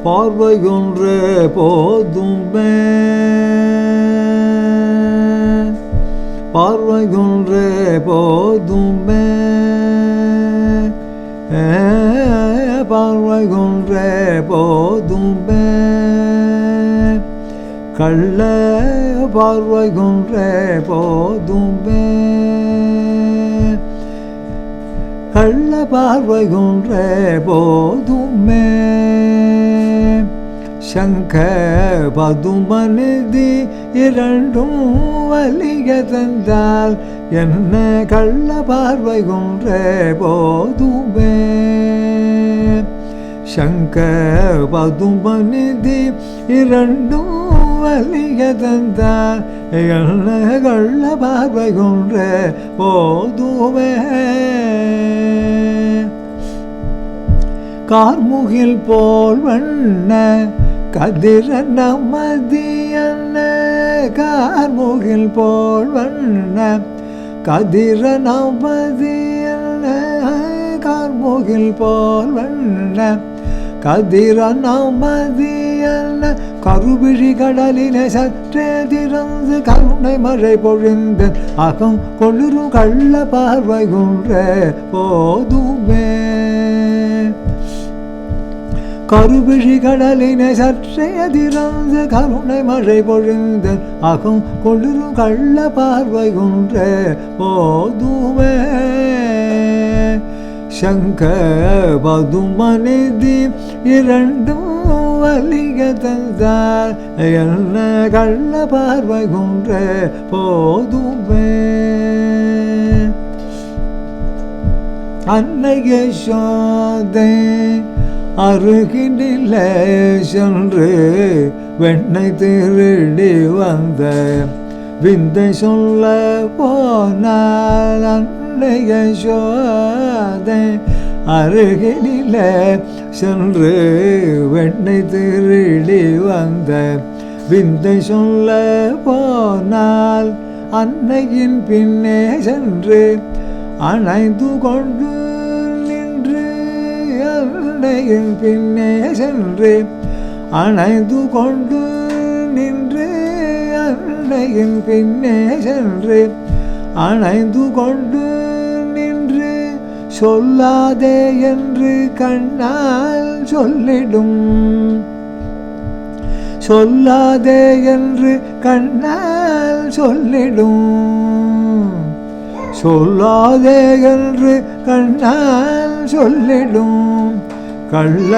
பார்வை ஒன்றே போதுமே, பார்வை ஒன்றே போதுமே, பார்வை ஒன்றே போதுமே, கள்ள பார்வை ஒன்றே போதுமே, கள்ள பார்வை ஒன்றே போதுமே, சங்க பதுமநிதி இரண்டும் வலிய தந்தால் என்ன கள்ள பார்வை ஒன்றே போதுமே, சங்க பதுமநிதி இரண்டும் வலிய தந்தால் என்ன கள்ள பார்வை ஒன்றே போதுமே, கார்முகில் போல் வண்ண கதிரன மதியன, கார்முகில் போல் வண்ண கதிரன மதியன, கார்முகில் போல் வண்ண கதிரன மதியன, கருவிழி கடலினை சற்றே திறந்து கருணை மழை பொழிந்து அகம் கொளிரும் கள்ள பார்வை ஒன்றே போதுமே, கருவிழி கடலினை சற்றே திறந்து கருணை மழை பொழிந்து அகம் கொளிரும் கள்ள பார்வை ஒன்றே போதுமே, சங்க பதுமநிதி இரண்டும் வலிய தந்தால் என்ன கள்ள பார்வை ஒன்றே போதுமே, அன்னை யசோதை அருகினிலே சென்று வெண்ணை திருடி வந்த விந்தை சொல்ல போனால், அன்னை யசோதை அருகினிலே சென்று வெண்ணை திருடி வந்த விந்தை சொல்ல போனால், அன்னையின் பின்னே சென்று அணைந்து கொண்டு நின்று, அன்னையின் பின்னே சென்று அணைந்து கொண்டு நின்று, அன்னையின் பின்னே சென்று அணைந்து கொண்டு நின்று, சொல்லாதே என்று கண்ணால் சொல்லிடும், சொல்லாதே என்று கண்ணால் சொல்லிடும், சொல்லாதே என்று கண்ணால் சொல்லிடும், கள்ள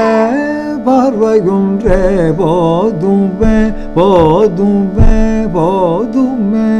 பார்வை ஒன்றே போதுமே, போதுமே, போதுமே.